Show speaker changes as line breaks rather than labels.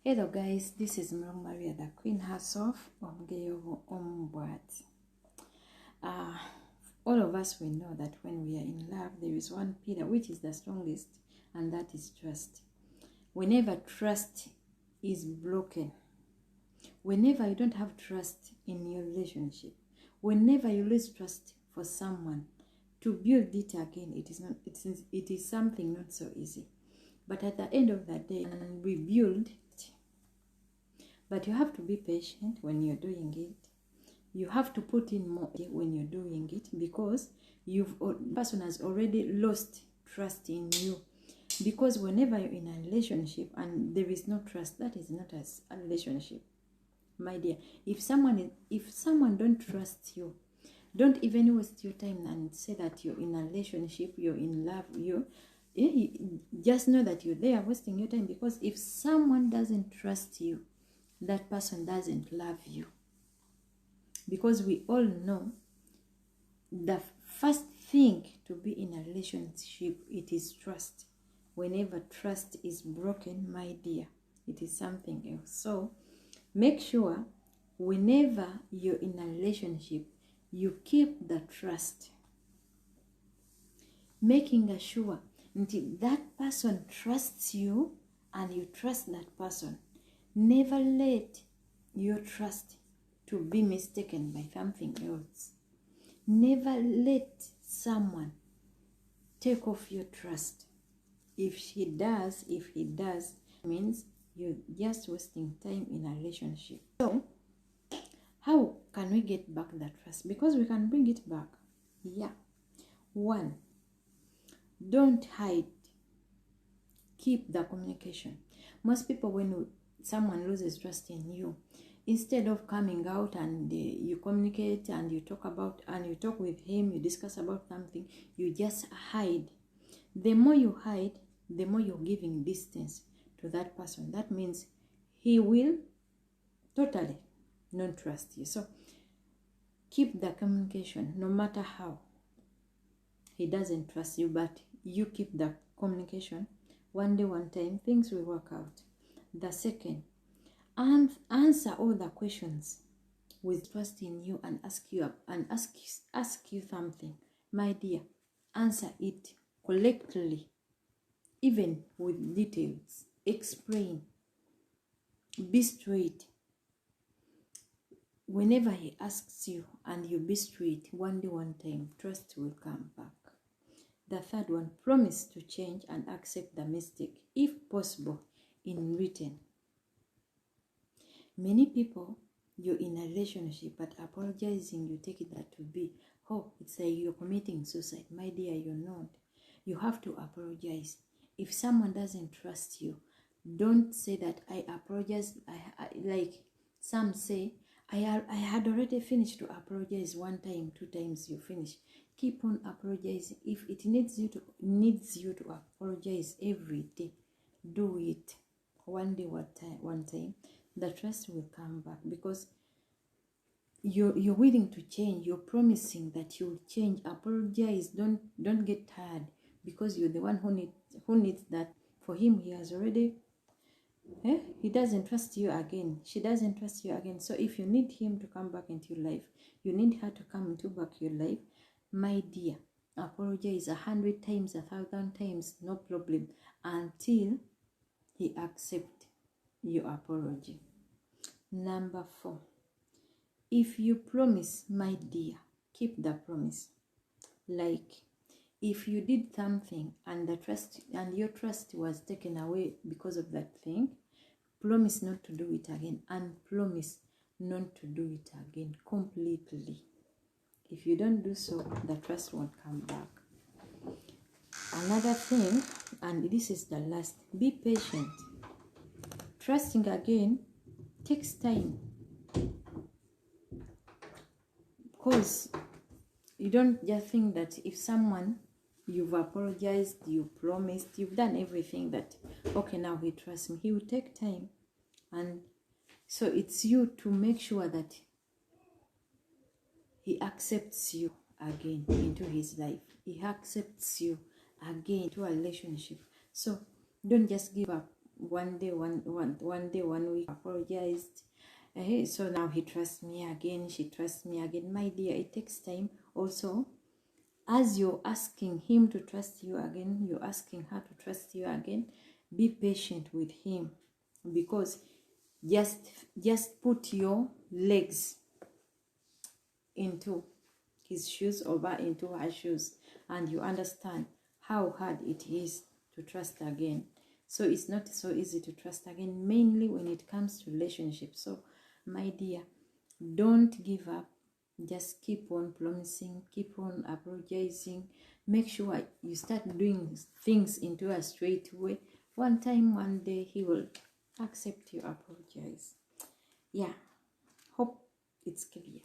Hello guys, this is Mrong Maria, the Queen herself, Omgeyo Ombwat. All of us we know that when we are in love, there is one pillar which is the strongest, and that is trust. Whenever trust is broken, whenever you don't have trust in your relationship, whenever you lose trust for someone, to build it again, it is something not so easy. But at the end of the day, rebuild. But you have to be patient when you're doing it. You have to put in more when you're doing it, because the person has already lost trust in you. Because whenever you're in a relationship and there is no trust, that is not a relationship, my dear. If someone don't trust you, don't even waste your time and say that you're in a relationship, you're in love. Just know that you're there wasting your time, because if someone doesn't trust you, that person doesn't love you. Because we all know the first thing to be in a relationship, it is trust. Whenever trust is broken, my dear, it is something else. So make sure whenever you're in a relationship, you keep the trust, making sure until that person trusts you and you trust that person. Never let your trust to be mistaken by something else. Never let someone take off your trust. If he does, means you're just wasting time in a relationship. So, how can we get back that trust? Because we can bring it back. Yeah. 1, don't hide. Keep the communication. Most people, when someone loses trust in you, instead of coming out and you communicate and you talk with him, you discuss about something, you just hide. The more you hide, the more you're giving distance to that person. That means he will totally not trust you. So keep the communication. No matter how he doesn't trust you, but you keep the communication. One day, one time, things will work out. The second, answer all the questions with trust in you, and ask you something. My dear, answer it correctly, even with details. Explain. Be straight. Whenever he asks you and you be straight, one day, one time, trust will come back. The third one, promise to change and accept the mistake, if possible, in written. Many people, you're in a relationship, but apologizing, you take it that to be, it's like you're committing suicide. My dear, you're not. You have to apologize. If someone doesn't trust you, don't say that I apologize. Like some say, I had already finished to apologize 1 time, 2 times, you finish. Keep on apologizing. If it needs you to apologize every day, do it. One day, one time, the trust will come back, because you're willing to change. You're promising that you'll change. Apologize. Don't get tired, because you're the one who needs that. For him, he has already he doesn't trust you again. She doesn't trust you again. So if you need him to come back into your life, you need her to come into back your life, my dear, apologize 100 times, 1,000 times, no problem, until he accepts your apology. Number 4, if you promise, my dear, keep the promise. Like, if you did something and your trust was taken away because of that thing, promise not to do it again, and promise not to do it again completely. If you don't do so, the trust won't come back. Another thing, and this is the last, be patient. Trusting again takes time, because you don't just think that if someone, you've apologized, you promised, you've done everything, that okay, now he trusts me. He will take time. And so it's you to make sure that he accepts you again into his life. He accepts you again to a relationship. So don't just give up one day, one week, apologized. So now he trusts me again, she trusts me again. My dear, it takes time. Also, as you're asking him to trust you again, you're asking her to trust you again, be patient with him, because just put your legs into his shoes or into her shoes, and you understand how hard it is to trust again. So it's not so easy to trust again, mainly when it comes to relationships. So my dear, don't give up. Just keep on promising, keep on apologizing. Make sure you start doing things into a straight way. One time, one day, he will accept your apologize. Yeah, hope it's clear.